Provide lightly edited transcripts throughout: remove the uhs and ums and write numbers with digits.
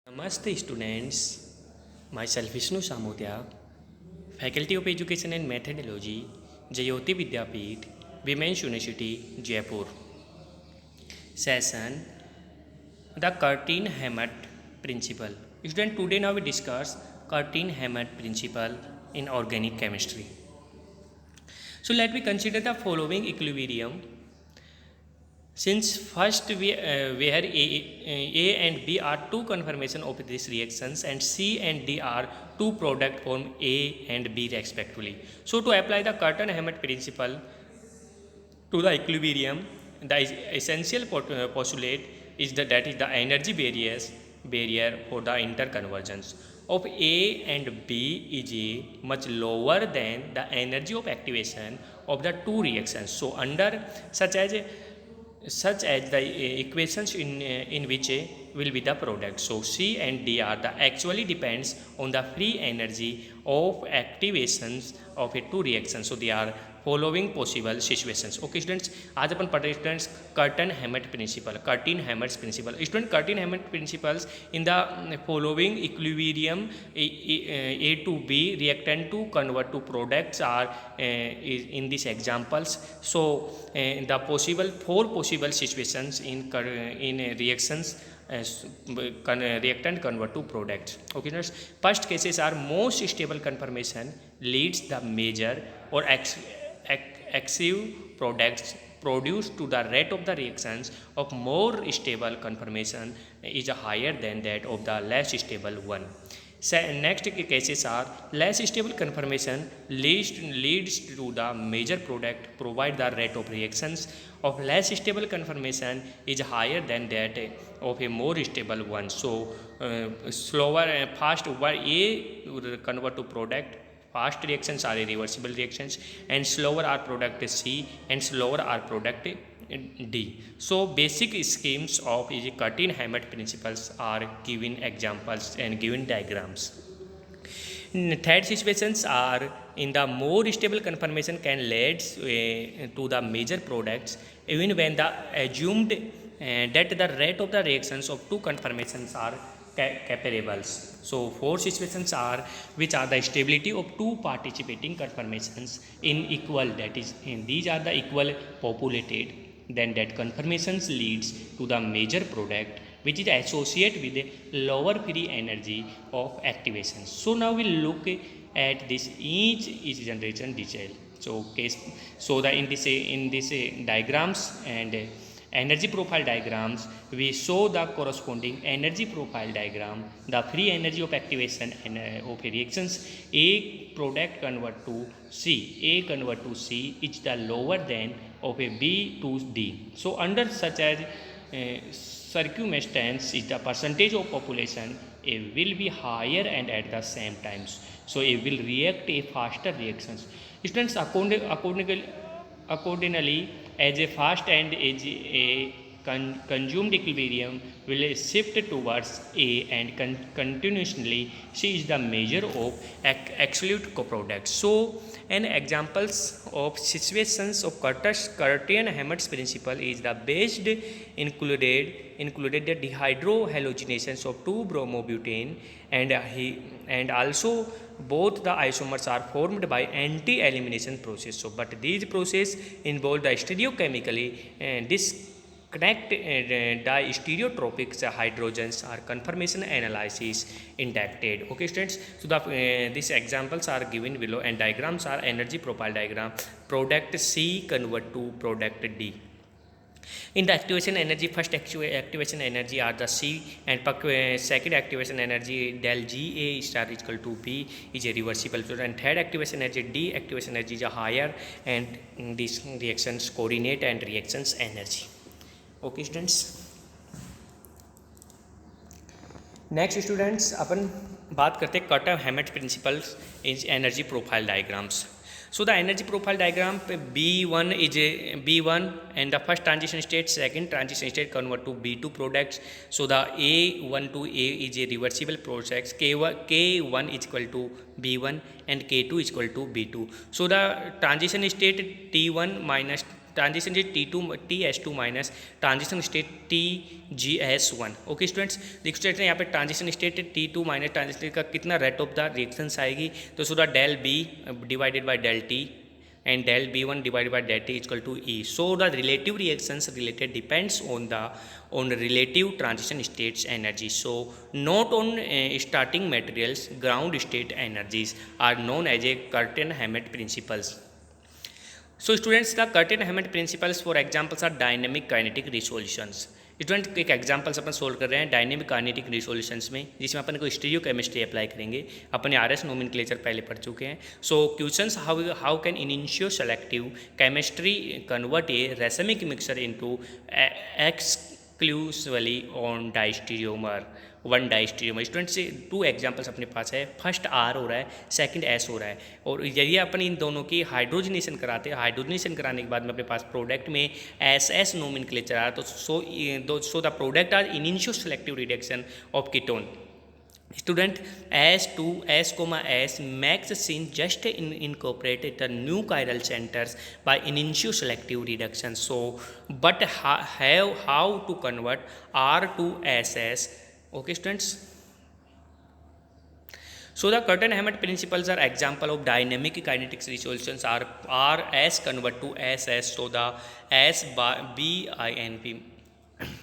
Namaste students, myself Vishnu Samodia, Faculty of Education and Methodology, Jayoti Vidyapeeth, Women's University, Jaipur. Session The Curtin-Hammett Principle. Student, today now we discuss Curtin-Hammett Principle in organic chemistry. So let me consider the following equilibrium. Since first where A and B are two conformation of these reactions and C and D are two product form A and B respectively. So to apply the Curtin-Hammett principle to the equilibrium, the essential postulate is that is the energy barrier for the interconvergence of A and B is much lower than the energy of activation of the two reactions. So under such as the equations in which will be the product. So C and D are the actually depends on the free energy of activations of a two reactions. So they are following possible situations. Okay students, आज अपन पढ़ रहे students Curtin Hammett principle. Student Curtin Hammett principles in the following equilibrium A to B reactant to convert to products are in these examples. So the four possible situations in reactions reactant convert to products. Okay students, first cases are most stable conformation leads the major or active products produced to the rate of the reactions of more stable conformation is higher than that of the less stable one. Next cases are less stable conformation leads to the major product provide the rate of reactions of less stable conformation is higher than that of a more stable one. So slower fast over A convert to product, fast reactions are irreversible reactions and slower are product C and slower are product D. So basic schemes of Curtin-Hammett principles are given examples and given diagrams. Third situations are in the more stable conformation can lead to the major products even when the assumed that the rate of the reactions of two conformations are comparables. So four situations are which are the stability of two participating conformations in equal, that is these are the equal populated, then that conformations leads to the major product which is associated with a lower free energy of activation. So now we will look at this each generation detail. So in this diagrams and energy profile diagrams, we show the corresponding energy profile diagram, the free energy of activation and of reactions A product convert to C is the lower than of a B to D. So under such as circumstance is the percentage of population A will be higher and at the same times. So it will react a faster reactions. Students, accordingly, as a fast and as a consumed equilibrium will shift towards A and continuously C is the measure of absolute coproduct. So an examples of situations of Curtin-Hammett principle is the based included the dehydrohalogenations of 2-bromobutane and also both the isomers are formed by anti-elimination process. So but these process involve the stereochemically disconnect the stereotropic hydrogens are conformation analysis inducted. Okay students, so these examples are given below and diagrams are energy profile diagram, product C convert to product D. In the activation energy, first activation energy are the C and second activation energy del Ga star is equal to B is a reversible process, and third activation energy D activation energy is a higher and these reactions coordinate and reactions energy. Okay students, next students अपन बात करते हैं Curtin Hammett principles is energy profile diagrams. So the energy profile diagram B1 is a B1 and the first transition state, second transition state convert to B2 products. So the A1 to A is a reversible process. K1 is equal to B1 and K2 is equal to B2. So the transition state T1 minus transition state T2 TS2 minus transition state TGS1। Okay students, देख सकते हैं यहाँ पे transition state T2 minus transition state का कितना rate of the reactions आएगी, तो so the del B divided by del T and del B1 divided by del T is equal to E. So the relative reactions related depends on the relative transition states energy. So not on starting materials, ground state energies are known as a Curtin-Hammett principles. So students, the Curtin-Hammett principles for examples are dynamic kinetic resolutions. Student एक examples अपन solve कर रहे हैं dynamic kinetic रिसोल्यूशंस में, जिसमें अपन को stereo chemistry apply करेंगे। अपने RS nomenclature पहले पढ़ चुके हैं। So questions, how can enantioselective chemistry convert a racemic mixture into exclusively on diastereomer, one diastereomer. Student से 2 एग्जाम्पल्स अपने पास है, फर्स्ट R हो रहा है, सेकंड S हो रहा है, और यदि अपन इन दोनों की हाइड्रोजनेशन कराते हैं, हाइड्रोजनेशन कराने के बाद में अपने पास प्रोडक्ट में SS नोमेनक्लेचर आ रहा है, तो so the product are enantioselective reduction of ketone. Student, S makes sin just incorporate the new chiral centers by initio selective reduction. So, but how to convert R to SS? Okay, students. So the Curtin-Hammett principles are example of dynamic kinetics resolutions are S convert to SS. So the S by BINP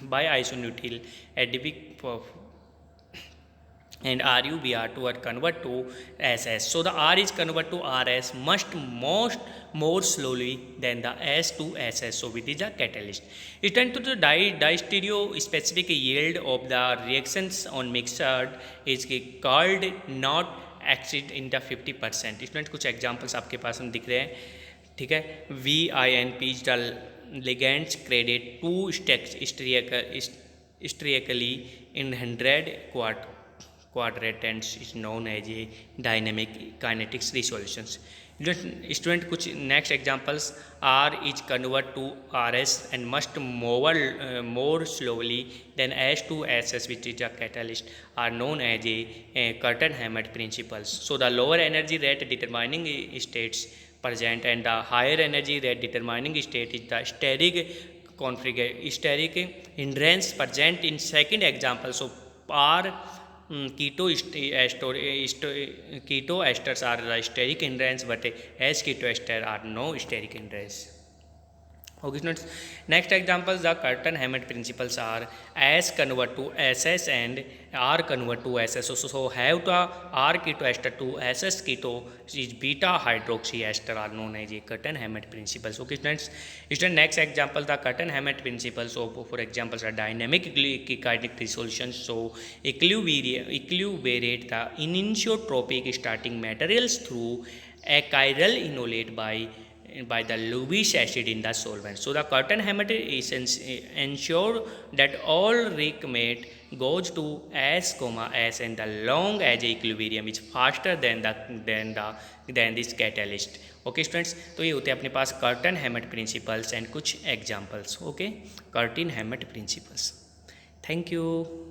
by isonucleal adipic and RuBr2 are convert to SS. So the R is convert to RS more slowly than the S to SS. So which is a catalyst. It tends to the distereo specific yield of the reactions on mixture is called not exceed in the 50%. Student कुछ examples आपके पास हम दिख रहे हैं, ठीक है। VINP is the ligands credit two striacally in 100 quadrants is known as a dynamic kinetics resolutions. Student कुछ next examples, R is convert to RS and must move more slowly than S to SS, which is a catalyst, are known as a Curtin-Hammett principles. So the lower energy rate determining states present and the higher energy rate determining state is the steric hindrance present in second example. So R keto esters are the steric hindrance, but S keto ester are no steric hindrance. Okay, students. Next examples, the Curtin-Hammett principles are S convert to SS and R convert to SS. So have the R keto ester to SS keto is beta hydroxy ester are known as a Curtin-Hammett principles. Okay, students. Next example, the Curtin-Hammett principles. So for examples are dynamic kinetic resolutions. So equilibrate the anisotropic starting materials through a chiral inolate by the Lewis acid in the solvent. So the Curtin-Hammett ensure that all recmate goes to S, S and the long edge equilibrium is faster than this catalyst. Okay students, तो ये होते हैं अपने पास Curtin-Hammett principles and कुछ examples. Okay, Curtin-Hammett principles. Thank you.